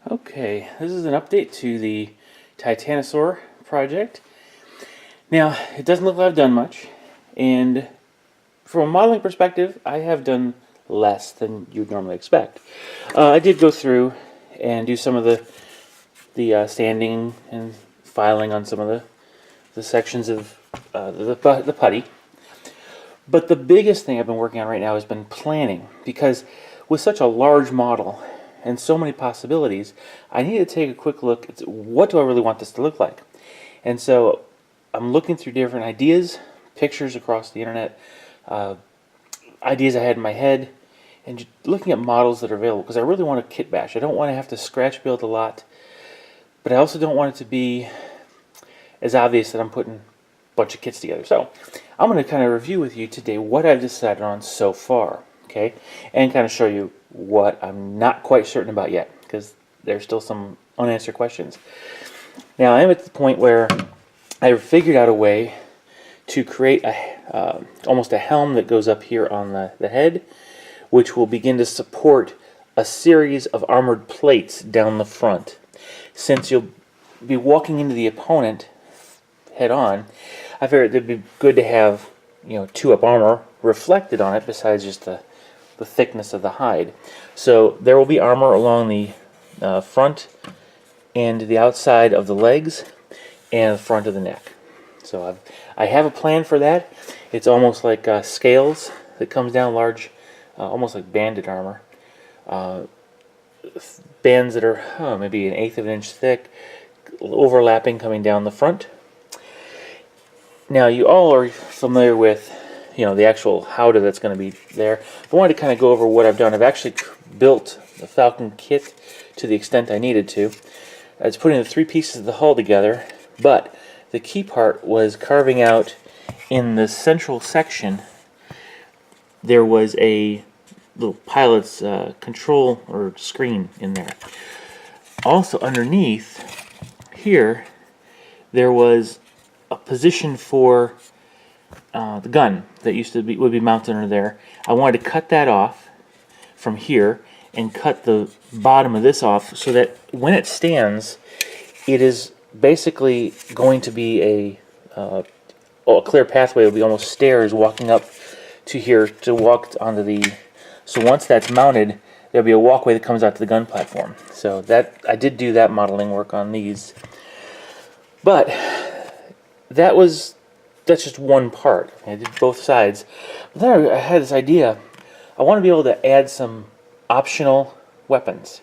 Okay, this is an update to the Titanosaur project. Now, it doesn't look like I've done much, and from a modeling perspective, I have done less than you'd normally expect. I did go through and do some of the sanding and filing on some of the sections of the putty. But the biggest thing I've been working on right now has been planning, because with such a large model and so many possibilities, I need to take a quick look at what do I really want this to look like. And so I'm looking through different ideas, pictures across the internet, ideas I had in my head, and just looking at models that are available, because I really want a kit bash. I don't want to have to scratch build a lot, but I also don't want it to be as obvious that I'm putting a bunch of kits together. So I'm going to kind of review with you today what I've decided on so far, okay, and kind of show you what I'm not quite certain about yet, because there's still some unanswered questions. Now I'm at the point where I've figured out a way to create almost a helm that goes up here on the head, which will begin to support a series of armored plates down the front. Since you'll be walking into the opponent head on, I figured it'd be good to have, you know, 2-up armor reflected on it besides just the thickness of the hide. So there will be armor along the front and the outside of the legs and the front of the neck. So I have a plan for that. It's almost like scales that comes down large, almost like banded armor. Bands that are maybe 1/8 of an inch thick, overlapping coming down the front. Now you all are familiar with, you know, the actual howdah that's going to be there. I wanted to kind of go over what I've done. I've actually built the Falcon kit to the extent I needed to. It's putting the 3 pieces of the hull together, but the key part was carving out in the central section. There was a little pilot's control or screen in there. Also underneath here, there was a position for the gun that would be mounted under there. I wanted to cut that off from here and cut the bottom of this off so that when it stands, it is basically going to be a clear pathway. It will be almost stairs walking up to here to walk onto the. So once that's mounted, there'll be a walkway that comes out to the gun platform. So that I did do that modeling work on these, but that's just one part. I did both sides. But then I had this idea. I want to be able to add some optional weapons,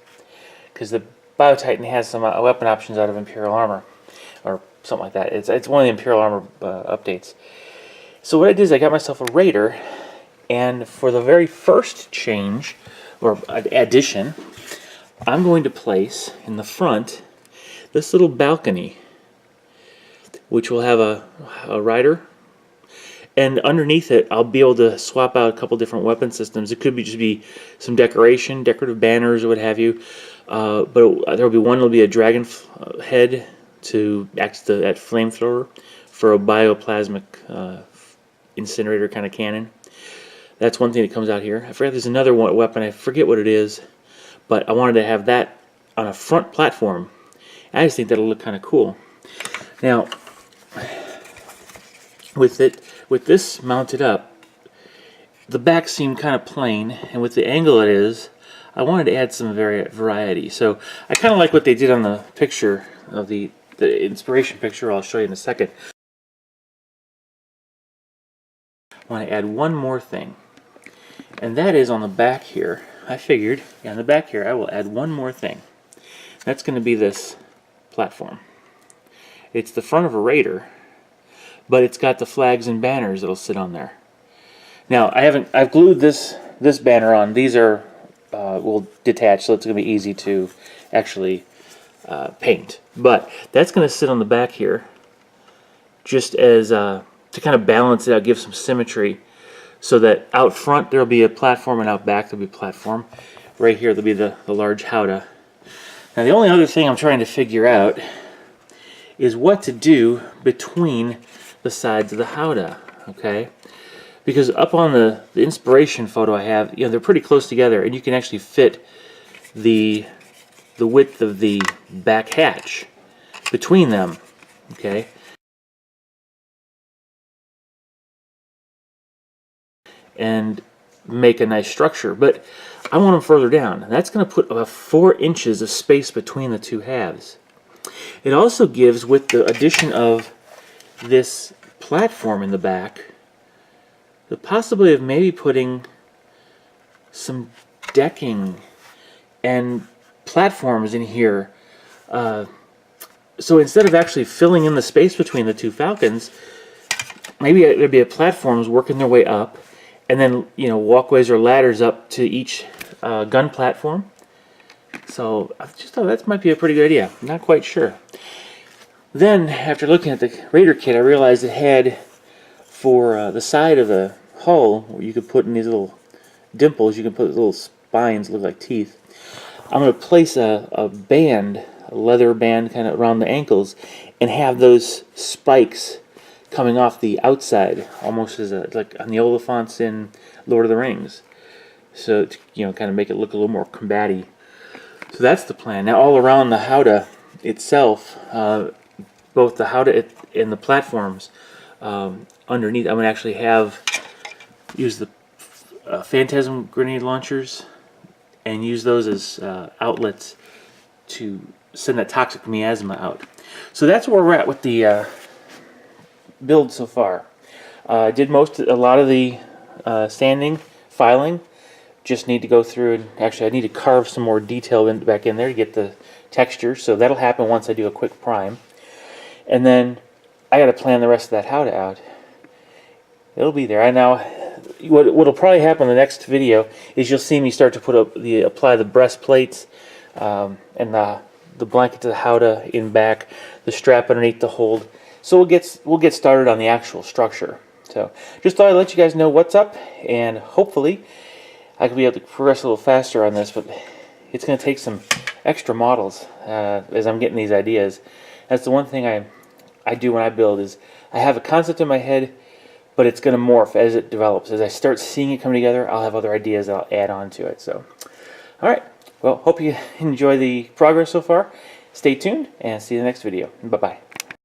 because the BioTitan has some weapon options out of Imperial Armor, or something like that. It's one of the Imperial Armor updates. So what I did is I got myself a Raider, and for the very first change, or addition, I'm going to place in the front this little balcony, which will have a rider, and underneath it I'll be able to swap out a couple different weapon systems. It could just be some decorative banners or what have you, but there will be one that'll be a dragon head to act as that flamethrower for a bioplasmic incinerator kind of cannon. That's one thing that comes out here. I forget there's another weapon, I forget what it is, but I wanted to have that on a front platform. I just think that'll look kind of cool. Now, with this mounted up, the back seemed kind of plain, and with the angle it is, I wanted to add some variety. So I kind of like what they did on the picture of the inspiration picture. I'll show you in a second. I want to add one more thing, and that is on the back here. I figured on the back here I will add one more thing. That's going to be this platform. It's the front of a Raider, but it's got the flags and banners that'll sit on there. Now I've glued this banner on. These are will detach, so it's going to be easy to actually paint. But that's going to sit on the back here, just as to kind of balance it out, give some symmetry, so that out front there'll be a platform and out back there'll be a platform. Right here there'll be the large howdah. Now the only other thing I'm trying to figure out is what to do between the sides of the howdah, okay? Because up on the inspiration photo I have, you know, they're pretty close together, and you can actually fit the the width of the back hatch between them. Okay. And make a nice structure, but I want them further down. That's going to put about 4 inches of space between the two halves. It also gives, with the addition of this platform in the back, the possibility of maybe putting some decking and platforms in here. So instead of actually filling in the space between the two Falcons, maybe there'd be platforms working their way up, and then, you know, walkways or ladders up to each gun platform. So I just thought that might be a pretty good idea. I'm not quite sure. Then, after looking at the Raider kit, I realized it had, for the side of the hull, where you could put in these little dimples, you can put little spines that look like teeth. I'm going to place a band, a leather band kind of around the ankles, and have those spikes coming off the outside, almost as like on the Oliphants in Lord of the Rings. So to, you know, kind of make it look a little more combaty. So that's the plan. Now all around the howdah itself, both the howdah and the platforms underneath, I'm going to actually use the Phantasm grenade launchers and use those as outlets to send that toxic miasma out. So that's where we're at with the build so far. I did a lot of the sanding, filing. Just need to go through and actually I need to carve some more detail back in there to get the texture. So that'll happen once I do a quick prime. And then I got to plan the rest of that howdah out. It'll be there. What'll probably happen in the next video is you'll see me start to apply the breastplates and the blanket to the howdah in back, the strap underneath the hold. So we'll get started on the actual structure. So just thought I'd let you guys know what's up, and hopefully I could be able to progress a little faster on this, but it's going to take some extra models as I'm getting these ideas. That's the one thing I do when I build is I have a concept in my head, but it's going to morph as it develops. As I start seeing it come together, I'll have other ideas that I'll add on to it. So, all right. Well, hope you enjoy the progress so far. Stay tuned and see you in the next video. Bye-bye.